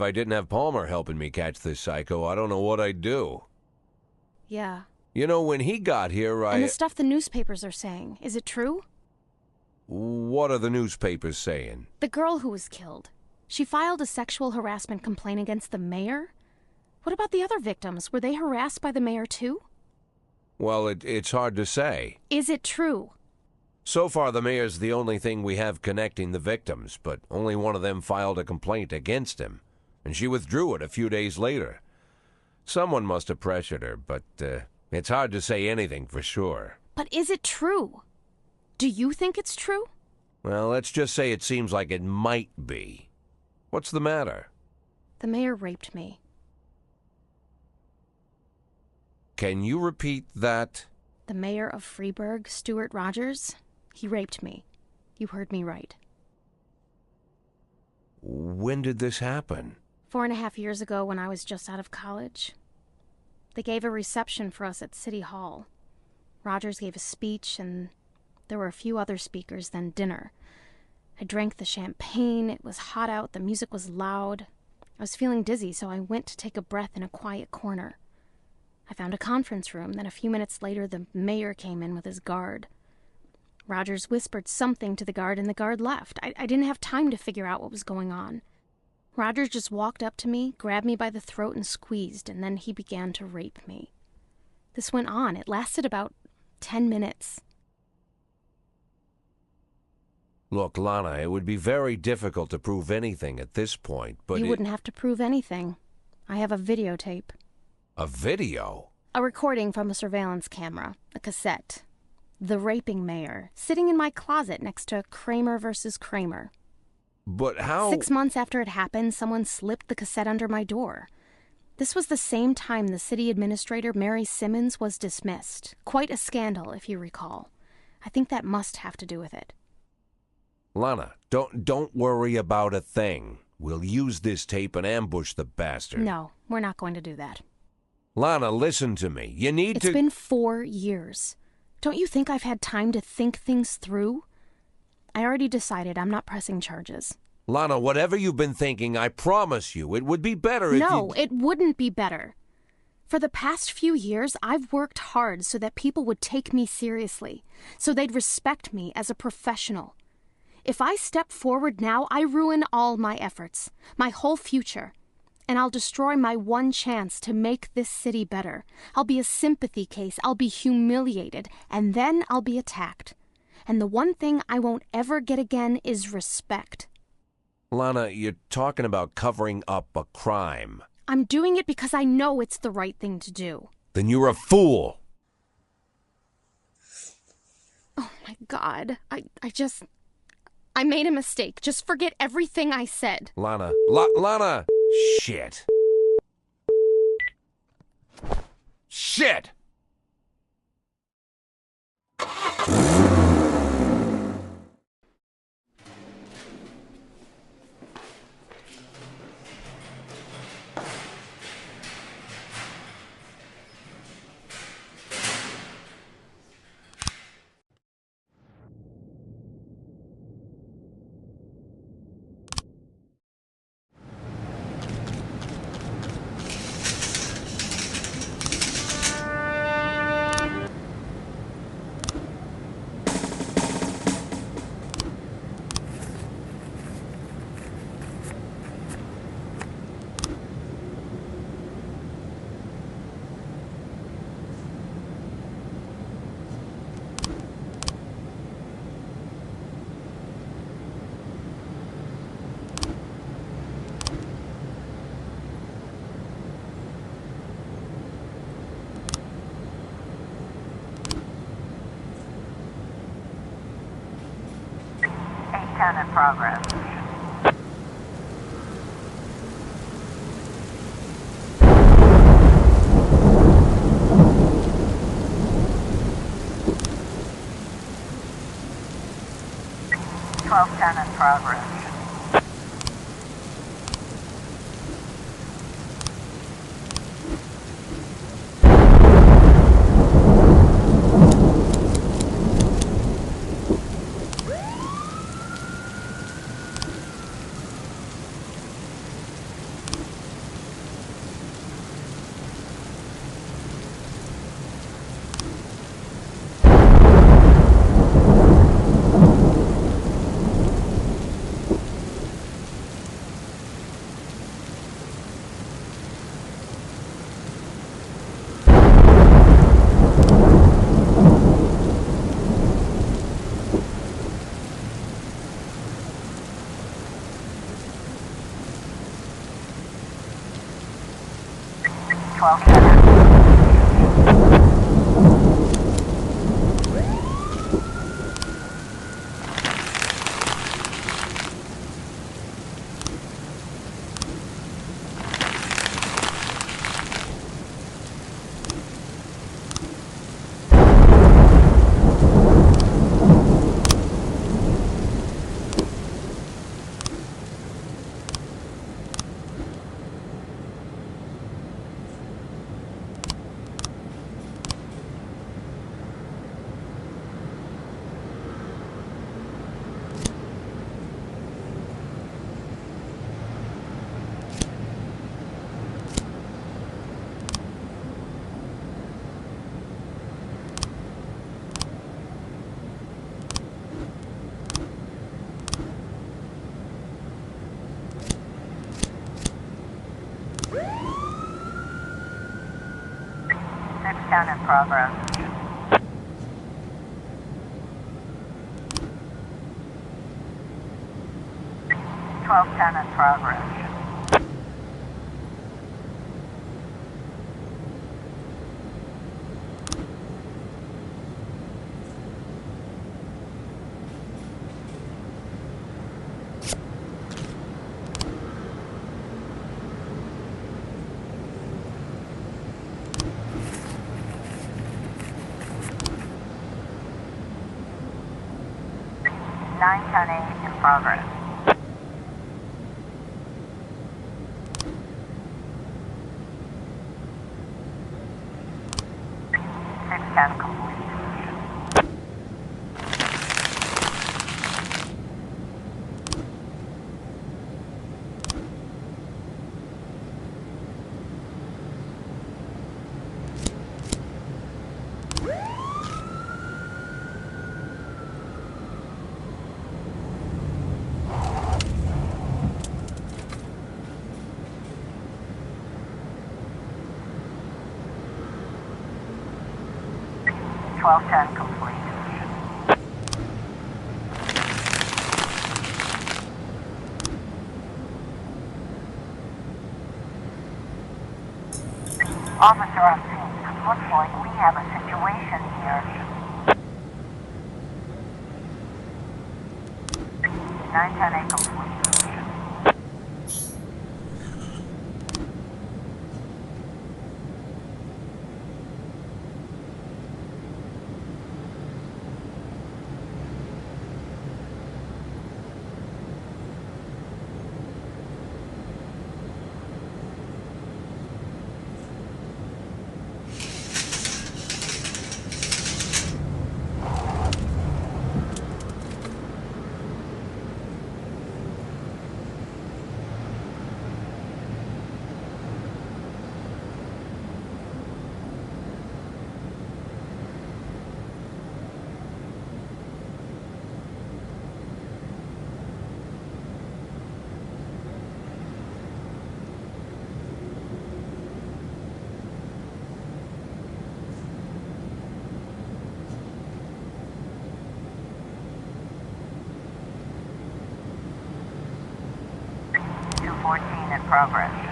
If I didn't have Palmer helping me catch this psycho, I don't know what I'd do. Yeah. You know, when he got here, And the stuff the newspapers are saying, is it true? What are the newspapers saying? The girl who was killed. She filed a sexual harassment complaint against the mayor? What about the other victims? Were they harassed by the mayor too? Well, it's hard to say. Is it true? So far, the mayor's the only thing we have connecting the victims, but only one of them filed a complaint against him, and she withdrew it a few days later. Someone must have pressured her, but it's hard to say anything for sure. But is it true? Do you think it's true? Well, let's just say it seems like it might be. What's the matter? The mayor raped me. Can you repeat that? The mayor of Freeburg, Stuart Rogers, he raped me. You heard me right. When did this happen? 4.5 years ago when I was just out of college. They gave a reception for us at City Hall. Rogers gave a speech, and there were a few other speakers, then dinner. I drank the champagne, it was hot out, the music was loud. I was feeling dizzy, so I went to take a breath in a quiet corner. I found a conference room, then a few minutes later the mayor came in with his guard. Rogers whispered something to the guard, and the guard left. I didn't have time to figure out what was going on. Rogers just walked up to me, grabbed me by the throat and squeezed, and then he began to rape me. This went on. It lasted about 10 minutes. Look, Lana, it would be very difficult to prove anything at this point, but You wouldn't have to prove anything. I have a videotape. A video? A recording from a surveillance camera, a cassette. The raping mayor, sitting in my closet next to Kramer versus Kramer. But how... 6 months after it happened, someone slipped the cassette under my door. This was the same time the city administrator, Mary Simmons, was dismissed. Quite a scandal, if you recall. I think that must have to do with it. Lana, don't worry about a thing. We'll use this tape and ambush the bastard. No, we're not going to do that. Lana, listen to me. You need to... It's been 4 years. Don't you think I've had time to think things through? I already decided I'm not pressing charges. Lana, whatever you've been thinking, I promise you, it would be better if No, it wouldn't be better. For the past few years, I've worked hard so that people would take me seriously, so they'd respect me as a professional. If I step forward now, I ruin all my efforts, my whole future, and I'll destroy my one chance to make this city better. I'll be a sympathy case, I'll be humiliated, and then I'll be attacked. And the one thing I won't ever get again is respect. Lana, you're talking about covering up a crime. I'm doing it because I know it's the right thing to do. Then you're a fool. Oh my God, I made a mistake. Just forget everything I said. Lana, Lana! Shit. Shit! In progress. In progress. 12 center. Six ten in progress. Twelve ten in progress. Nine ten eight in progress. Six ten complete. Twelve ten complete. Officer on scene. Looks like we have a situation here. 910A complete. In progress.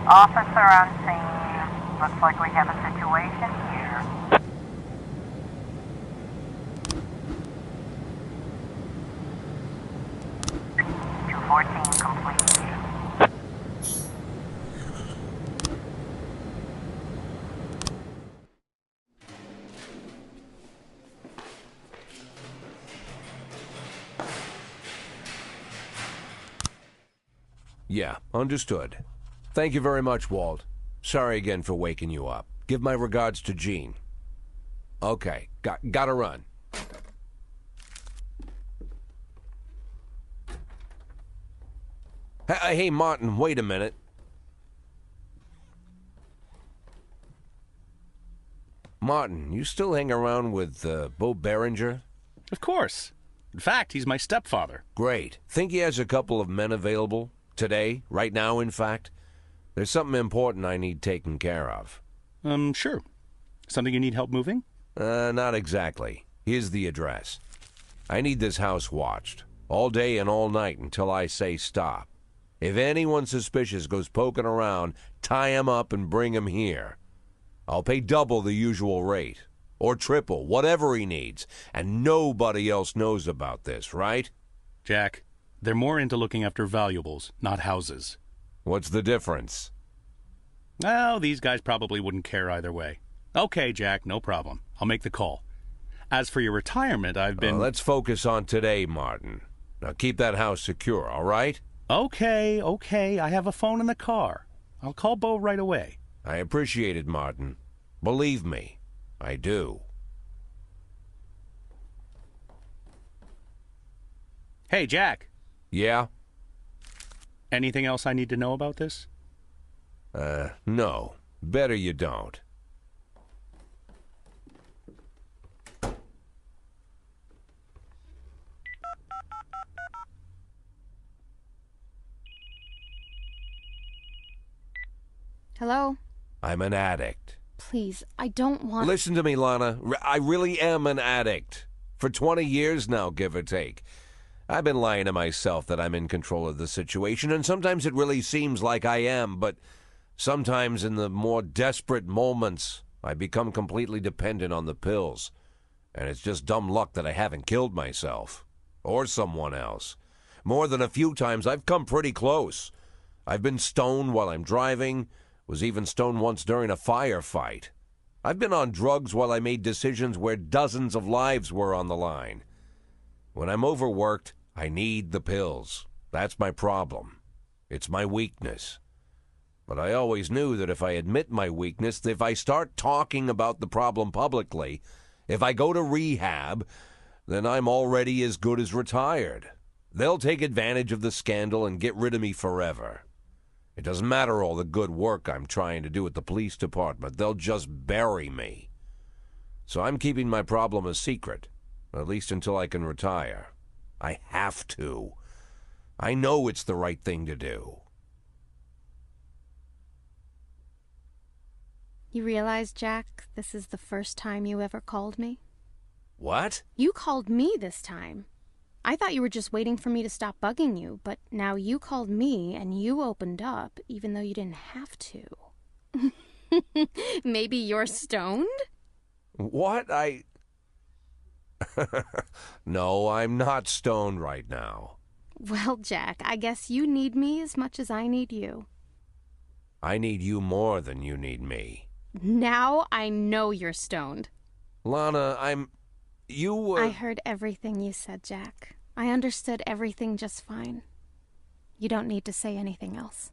Officer on scene. Looks like we have a situation here. Complete. Yeah, understood. Thank you very much, Walt. Sorry again for waking you up. Give my regards to Jean. Okay, gotta run. Hey, Martin, wait a minute. Martin, you still hang around with Bo Berenger? Of course. In fact, he's my stepfather. Great. Think he has a couple of men available? Today? Right now, in fact? There's something important I need taken care of. Sure. Something you need help moving? Not exactly. Here's the address. I need this house watched. All day and all night until I say stop. If anyone suspicious goes poking around, tie him up and bring him here. I'll pay double the usual rate. Or triple, whatever he needs. And nobody else knows about this, right? Jack, they're more into looking after valuables, not houses. What's the difference? Well, these guys probably wouldn't care either way. Okay, Jack, no problem. I'll make the call. As for your retirement, I've been... Let's focus on today, Martin. Now keep that house secure, all right? Okay. I have a phone in the car. I'll call Bo right away. I appreciate it, Martin. Believe me, I do. Hey, Jack. Yeah? Anything else I need to know about this? No. Better you don't. Hello? I'm an addict. Please, I don't want... Listen to me, Lana. I really am an addict. For 20 years now, give or take. I've been lying to myself that I'm in control of the situation, and sometimes it really seems like I am, but sometimes in the more desperate moments, I become completely dependent on the pills. And it's just dumb luck that I haven't killed myself. Or someone else. More than a few times, I've come pretty close. I've been stoned while I'm driving, was even stoned once during a firefight. I've been on drugs while I made decisions where dozens of lives were on the line. When I'm overworked, I need the pills. That's my problem. It's my weakness. But I always knew that if I admit my weakness, if I start talking about the problem publicly, if I go to rehab, then I'm already as good as retired. They'll take advantage of the scandal and get rid of me forever. It doesn't matter all the good work I'm trying to do at the police department. They'll just bury me. So I'm keeping my problem a secret, at least until I can retire. I have to. I know it's the right thing to do. You realize, Jack, this is the first time you ever called me? What? You called me this time. I thought you were just waiting for me to stop bugging you, but now you called me and you opened up, even though you didn't have to. Maybe you're stoned? What? No, I'm not stoned right now. Well, Jack, I guess you need me as much as I need you. I need you more than you need me. Now I know you're stoned. Lana, I heard everything you said, Jack. I understood everything just fine. You don't need to say anything else.